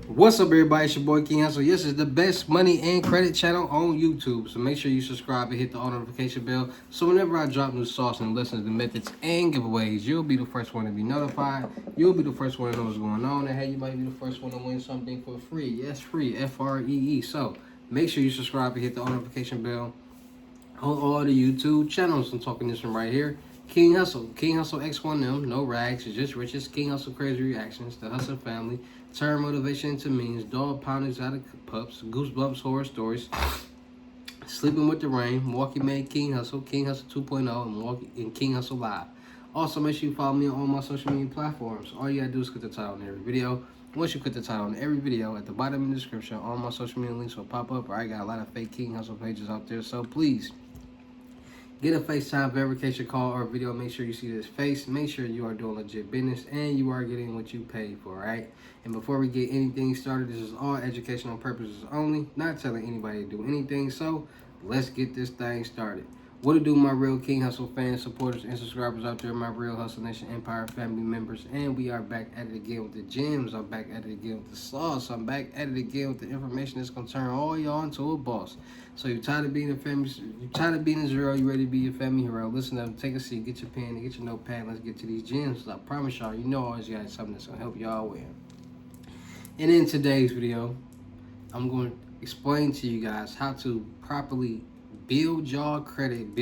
What's up, everybody? It's your boy King Hussle. This is the best money and credit channel on YouTube. So make sure you subscribe and hit the all notification bell. So whenever I drop new sauce and lessons, the methods and giveaways, you'll be the first one to be notified. You'll be the first one to know what's going on. And hey, you might be the first one to win something for free. Yes, free. Free. So make sure you subscribe and hit the all notification bell on all the YouTube channels. I'm talking this one right here. King Hussle X1M, no rags, it's just riches. King Hussle crazy reactions, the Hussle family, turn motivation into means, dog pounders out of pups, goosebumps horror stories, sleeping with the rain, Milwaukee made King Hussle 2.0, and Milwaukee and King Hussle Live. Also, make sure you follow me on all my social media platforms. All you gotta do is click the title on every video. Once you click the title on every video, at the bottom of the description, all my social media links will pop up. I got a lot of fake King Hussle pages out there, so please get a FaceTime verification call or video. Make sure you see this face. Make sure you are doing legit business and you are getting what you paid for, right? And before we get anything started, this is all educational purposes only, not telling anybody to do anything. So let's get this thing started. What to do, my real King Hussle fans, supporters, and subscribers out there, my real Hussle Nation Empire family members. And we are back at it again with the gems. I'm back at it again with the sauce. I'm back at it again with the information that's going to turn all y'all into a boss. So you're tired of being a family, you're tired of being a zero, you ready to be a family hero. Listen up, take a seat, get your pen, and get your notepad. Let's get to these gems. I promise y'all, you know always got something that's going to help y'all win. And in today's video, I'm going to explain to you guys how to properly build y'all credit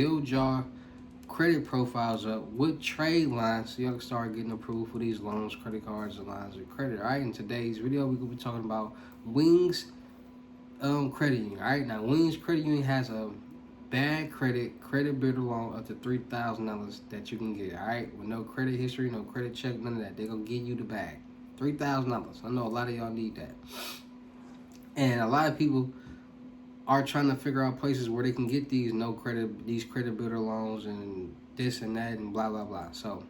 profiles up with trade lines so y'all can start getting approved for these loans, credit cards, and lines of credit. All right, in today's video, we're going to be talking about Wings Credit Union. All right, now Wings Credit Union has a bad credit builder loan up to $3,000 that you can get. All right, with no credit history, no credit check, none of that. They're going to give you the bag. $3,000. I know a lot of y'all need that. And a lot of people are trying to figure out places where they can get these credit builder loans and this and that and blah blah blah. So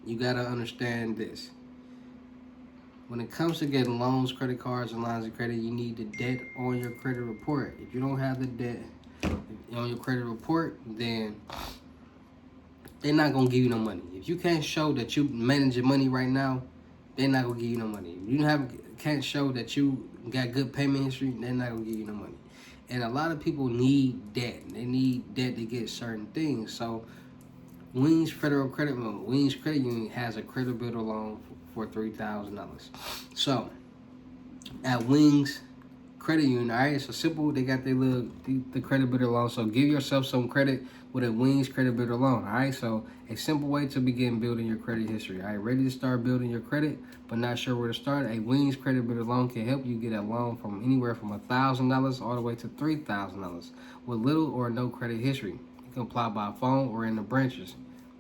you gotta understand this. When it comes to getting loans, credit cards, and lines of credit, you need the debt on your credit report. If you don't have the debt on your credit report, then they're not gonna give you no money. If you can't show that you manage your money right now, they're not gonna give you no money. If you can't show that you got good payment history, they're not gonna give you no money. And a lot of people need debt. They need debt to get certain things. So Wings Credit Union has a credit builder loan for $3,000. So at Wings Credit Union, all right, it's so simple. They got the credit builder loan. So give yourself some credit with a Wings Credit Builder loan. All right, so a simple way to begin building your credit history. All right, ready to start building your credit, but not sure where to start? A Wings Credit Builder loan can help you get a loan from anywhere from $1,000 all the way to $3,000 with little or no credit history. You can apply by phone or in the branches.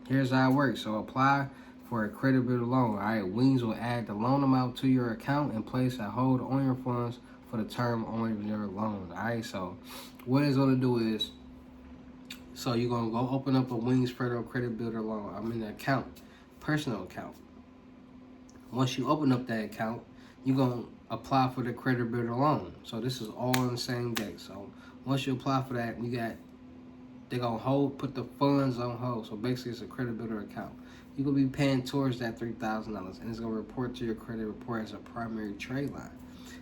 Here's how it works. So apply for a credit builder loan. All right, Wings will add the loan amount to your account and place a hold on your funds for the term on your loan. All right, so what it's going to do is, so you're going to go open up a Wings Federal Credit Builder loan. Account, personal account. Once you open up that account, you're going to apply for the credit builder loan. So this is all on the same day. So once you apply for that, they're going to put the funds on hold. So basically it's a credit builder account. You're going to be paying towards that $3,000 and it's going to report to your credit report as a primary trade line.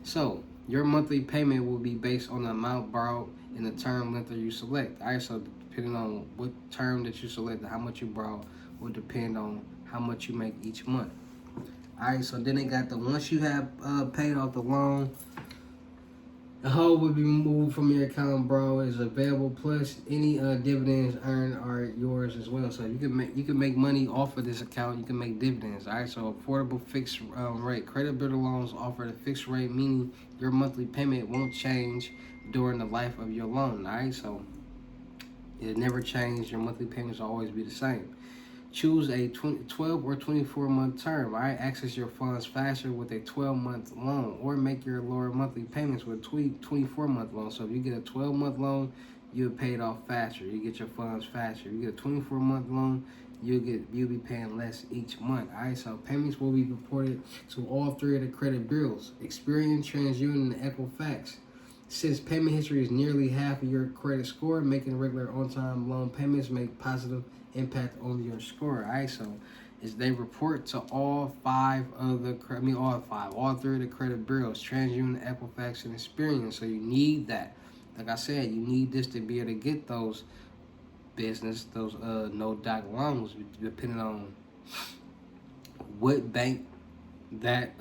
So your monthly payment will be based on the amount borrowed and the term length that you select. All right, so depending on what term that you select and how much you borrow will depend on how much you make each month. All right, so then they got once you have paid off the loan, the hold will be removed from your account. Borrow is available, plus any dividends earned are yours as well. So you can make money off of this account. You can make dividends. All right, so affordable fixed rate credit builder loans offer a fixed rate, meaning your monthly payment won't change during the life of your loan. All right, so it never changes. Your monthly payments will always be the same. Choose a 12 or 24-month term. All right, access your funds faster with a 12-month loan, or make your lower monthly payments with a 24-month loan. So if you get a 12-month loan, you'll pay it off faster. You get your funds faster. You get a 24-month loan, you'll be paying less each month. All right, so payments will be reported to all three of the credit bureaus: Experian, TransUnion, and Equifax. Since payment history is nearly half of your credit score, making regular on-time loan payments make positive impact on your score. All right, so is they report to all all three of the credit bureaus, TransUnion, Equifax, and Experian. So you need that. Like I said, you need this to be able to get those those no doc loans, depending on what bank that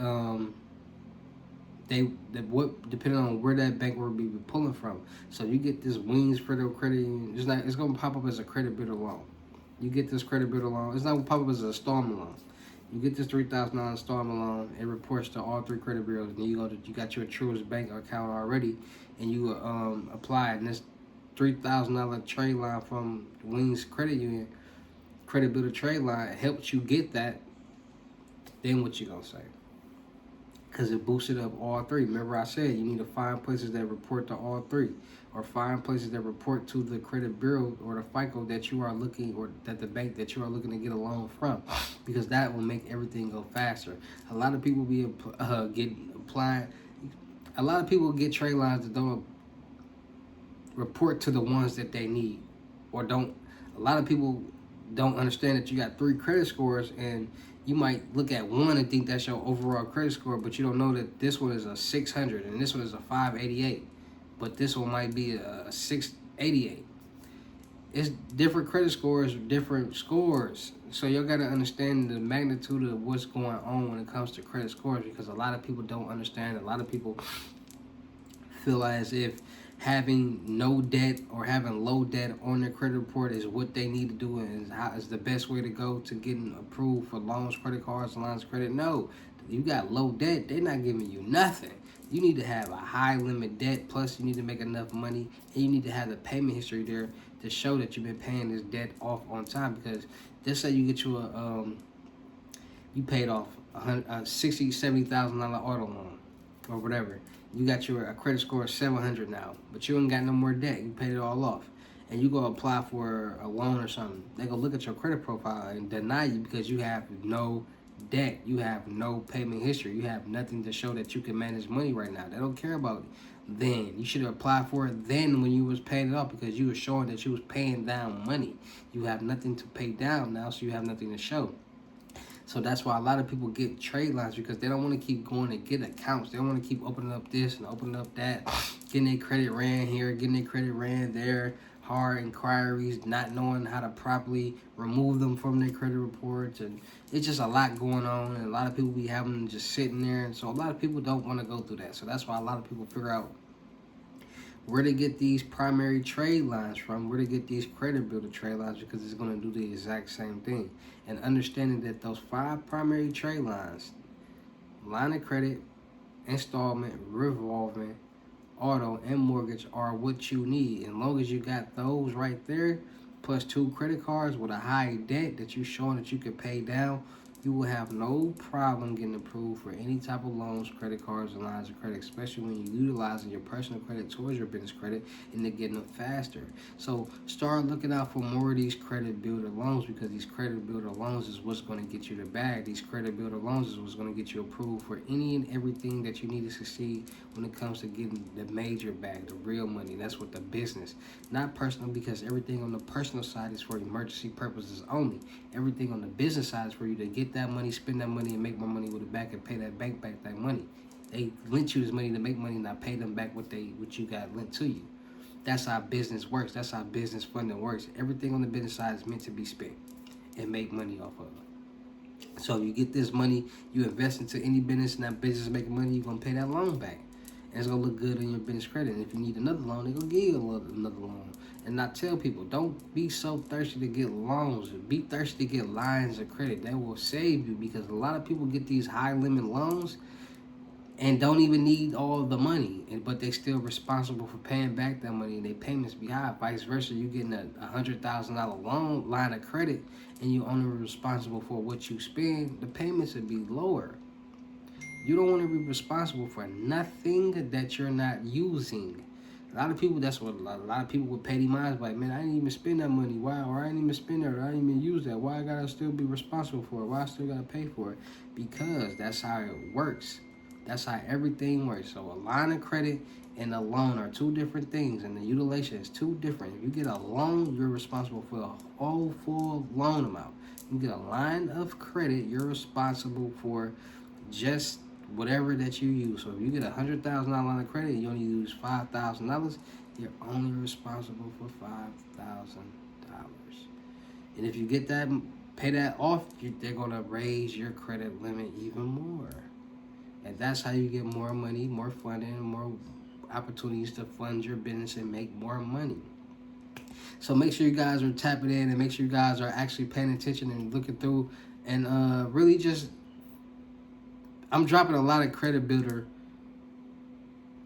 depending on where that bank will be pulling from. So you get this Wings Federal Credit Union. It's gonna pop up as a credit builder loan. You get this credit builder loan. It's not gonna pop up as an installment loan. You get this $3,000 installment loan. It reports to all three credit bureaus. And then you got your Truist Bank account already, and you apply it. And this $3,000 trade line from Wings Credit Union, credit builder trade line, helps you get that. Then what you gonna say? Because it boosted up all three. Remember I said you need to find places that report to all three, or find places that report to the credit bureau or the FICO that you are looking, or that the bank that you are looking to get a loan from, because that will make everything go faster. A lot of people a lot of people get trade lines that don't report to the ones that they need, or don't. A lot of people don't understand that you got 3 credit scores, and you might look at one and think that's your overall credit score, but you don't know that this one is a 600 and this one is a 588, but this one might be a 688. It's different credit scores, different scores. So y'all gotta understand the magnitude of what's going on when it comes to credit scores, because a lot of people don't understand. A lot of people feel as if having no debt or having low debt on their credit report is what they need to do, and is the best way to go to getting approved for loans, credit cards, and lines of credit. No, you got low debt, they're not giving you nothing. You need to have a high limit debt, plus you need to make enough money, and you need to have the payment history there to show that you've been paying this debt off on time. Because just say you get you paid off a $60,000, $70,000 auto loan or whatever. You got your credit score of 700 now, but you ain't got no more debt. You paid it all off. And you go apply for a loan or something. They go look at your credit profile and deny you because you have no debt. You have no payment history. You have nothing to show that you can manage money right now. They don't care about it then. You should have applied for it then when you was paying it off, because you were showing that you was paying down money. You have nothing to pay down now, so you have nothing to show. So that's why a lot of people get trade lines, because they don't want to keep going and get accounts. They don't want to keep opening up this and opening up that, getting their credit ran here, getting their credit ran there, hard inquiries, not knowing how to properly remove them from their credit reports. And it's just a lot going on, and a lot of people be having them just sitting there. And so a lot of people don't want to go through that. So that's why a lot of people figure out where to get these primary trade lines from, where to get these credit builder trade lines, because it's going to do the exact same thing. And understanding that those 5 primary trade lines, line of credit, installment, revolving, auto, and mortgage, are what you need. And as long as you got those right there, plus 2 credit cards with a high debt that you're showing that you can pay down, you will have no problem getting approved for any type of loans, credit cards, and lines of credit, especially when you're utilizing your personal credit towards your business credit and they're getting them faster. So start looking out for more of these credit builder loans, because these credit builder loans is what's going to get you the bag. These credit builder loans is what's going to get you approved for any and everything that you need to succeed when it comes to getting the major bag, the real money. That's what the business, not personal, because everything on the personal side is for emergency purposes only. Everything on the business side is for you to get that money, spend that money, and make more money with it back, and pay that bank back that money. They lent you this money to make money, not pay them back what you got lent to you. That's how business works. That's how business funding works. Everything on the business side is meant to be spent and make money off of it. So you get this money, you invest into any business, and that business is making money, you're going to pay that loan back. And it's going to look good on your business credit. And if you need another loan, they're going to give you another loan. And I tell people, don't be so thirsty to get loans. Be thirsty to get lines of credit. That will save you, because a lot of people get these high limit loans and don't even need all the money, but they still responsible for paying back that money, and their payments be high. Vice versa, you getting a $100,000 loan line of credit and you only responsible for what you spend, the payments would be lower. You don't want to be responsible for nothing that you're not using. A lot of people, that's what a lot of people with petty minds, like, man, I didn't even spend that money. Why? Or I didn't even spend that, or I didn't even use that. Why I gotta still be responsible for it? Why I still gotta pay for it? Because that's how it works. That's how everything works. So a line of credit and a loan are 2 different things, and the utilization is 2 different. If you get a loan, you're responsible for the whole full loan amount. You get a line of credit. You're responsible for just whatever that you use. So if you get $100,000 line of credit and you only use $5,000, you're only responsible for $5,000. And if you get that, pay that off, they're gonna raise your credit limit even more. And that's how you get more money, more funding, more opportunities to fund your business and make more money. So make sure you guys are tapping in and make sure you guys are actually paying attention and looking through and really just, I'm dropping a lot of credit builder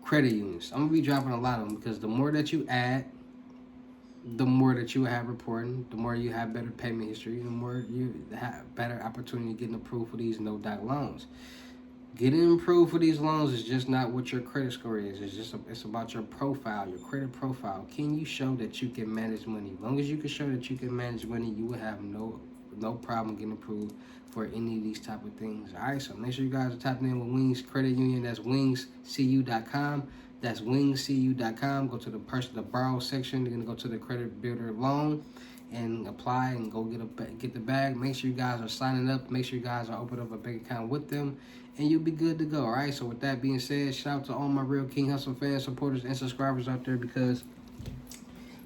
credit unions. I'm gonna be dropping a lot of them because the more that you add, the more that you have reporting, the more you have better payment history, the more you have better opportunity getting approved for these no-doc loans. Getting approved for these loans is just not what your credit score is. It's about your profile, your credit profile. Can you show that you can manage money? As long as you can show that you can manage money, you will have no problem getting approved for any of these type of things. All right, so make sure you guys are tapping in with Wings Credit Union. That's wingscu.com. That's wingscu.com. Go to the borrow section. You're gonna go to the credit builder loan and apply and go get the bag. Make sure you guys are signing up. Make sure you guys are opening up a bank account with them, and you'll be good to go. All right. So with that being said, shout out to all my real King Hussle fans, supporters, and subscribers out there, because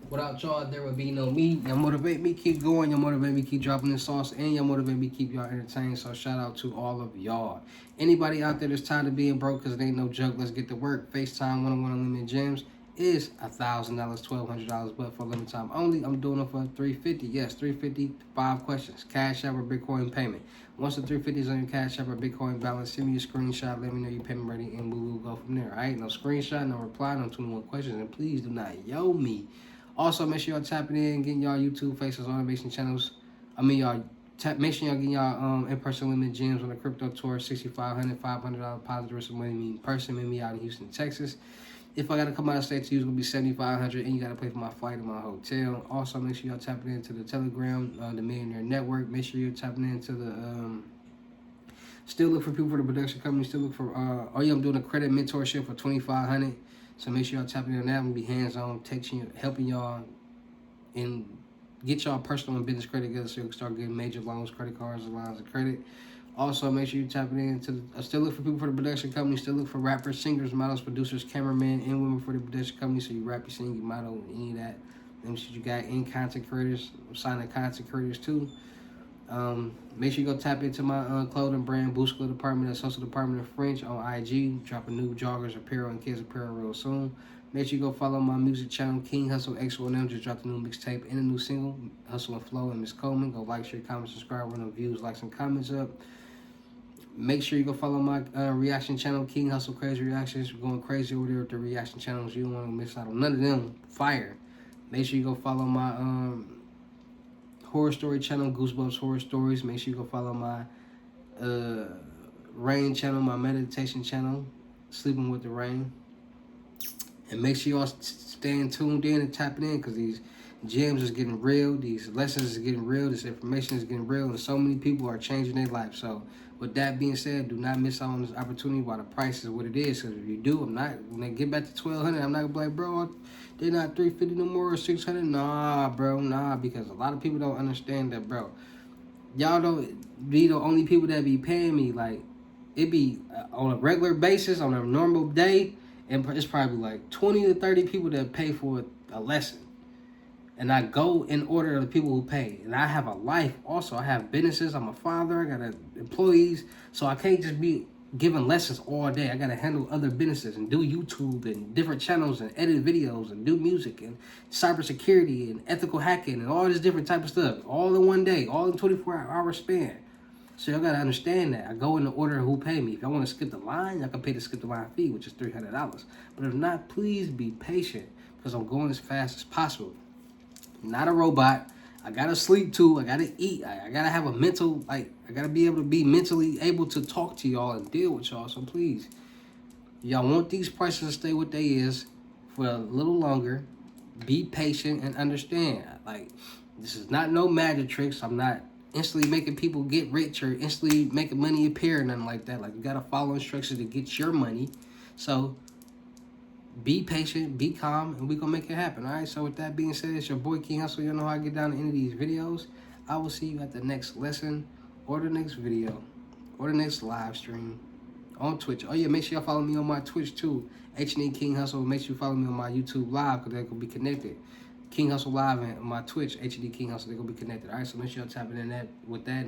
without y'all, there would be no me. Y'all motivate me keep going. Y'all motivate me keep dropping this sauce, and y'all motivate me keep y'all entertained. So shout out to all of y'all. Anybody out there that's tired of being broke, because it ain't no joke, let's get to work. FaceTime 101 Unlimited Gems is $1,000, $1,200, but for limited time only. I'm doing it for $350. Yes, $350, 5 questions. Cash App or Bitcoin payment. Once the $350 is on your Cash App or Bitcoin balance, send me a screenshot. Let me know your payment ready, and we will go from there. All right, no screenshot, no reply, no 21 questions, and please do not yo me. Also, make sure y'all tapping in, getting y'all YouTube faces, automation channels. Make sure y'all getting y'all in-person limited gems on the crypto tour. $6,500, $500 positive risk of money. Me in person, meet me out in Houston, Texas. If I gotta come out of state to you, it's gonna be $7,500, and you gotta pay for my flight and my hotel. Also, make sure y'all tapping into the Telegram, the Millionaire Network. Make sure you're tapping into the still look for people for the production company. Still look for I'm doing a credit mentorship for $2,500. So make sure y'all tapping in on that. I'm gonna be hands-on, helping y'all and get y'all personal and business credit together so you can start getting major loans, credit cards, and lines of credit. Also, make sure you tapping into still look for people for the production company. Still look for rappers, singers, models, producers, cameramen, and women for the production company. So you rap, you sing, you model, any of that. Then you got any content creators. I'm signing content creators too. Make sure you go tap into my clothing brand, Bouscle Department, that's Hussle Department of French on IG. Dropping new joggers, apparel, and kids apparel real soon. Make sure you go follow my music channel, King Hussle X1M. Just dropped a new mixtape and a new single, Hussle and Flow and Miss Coleman. Go like, share, comment, subscribe, run the views, likes, and comments up. Make sure you go follow my reaction channel, King Hussle Crazy Reactions. We're going crazy over there with the reaction channels. You don't want to miss out on none of them. Fire. Make sure you go follow my horror story channel, Goosebumps Horror Stories. Make sure you go follow my rain channel, my meditation channel, Sleeping with the Rain. And make sure y'all staying tuned in and tapping in, because these gems is getting real, these lessons is getting real, this information is getting real, and so many people are changing their life. So with that being said, do not miss out on this opportunity while the price is what it is. Because if you do, when they get back to $1,200, I'm not gonna be like, bro, they're not $350 no more or $600. Nah, bro, nah, because a lot of people don't understand that, bro. Y'all don't be the only people that be paying me. Like, it be on a regular basis, on a normal day, and it's probably like 20 to 30 people that pay for a lesson. And I go in order of the people who pay. And I have a life also. I have businesses. I'm a father. I got employees. So I can't just be giving lessons all day. I got to handle other businesses and do YouTube and different channels and edit videos and do music and cybersecurity and ethical hacking and all this different type of stuff. All in one day. All in 24-hour span. So y'all got to understand that. I go in the order of who pay me. If y'all want to skip the line, y'all can pay the skip the line fee, which is $300. But if not, please be patient, because I'm going as fast as possible. Not a robot. I gotta sleep too. I gotta eat. I gotta have a mental, I gotta be able to be mentally able to talk to y'all and deal with y'all. So please, y'all want these prices to stay what they is for a little longer. Be patient and understand. This is not no magic tricks. I'm not instantly making people get rich or instantly making money appear or nothing like that. You gotta follow instructions to get your money. So be patient, be calm, and we're going to make it happen, all right? So with that being said, it's your boy King Hussle. You know how I get down to the end of these videos. I will see you at the next lesson or the next video or the next live stream on Twitch. Oh yeah, make sure y'all follow me on my Twitch too. H&E King Hussle. Make sure you follow me on my YouTube Live because they're gonna be connected. King Hussle Live and my Twitch, H&E King Hussle, they're gonna be connected. All right, so make sure y'all tapping in that with that.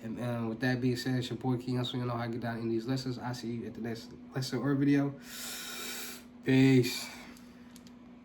And with that being said, it's your boy King Hussle. You know how I get down in these lessons. I see you at the next lesson or video. Peace.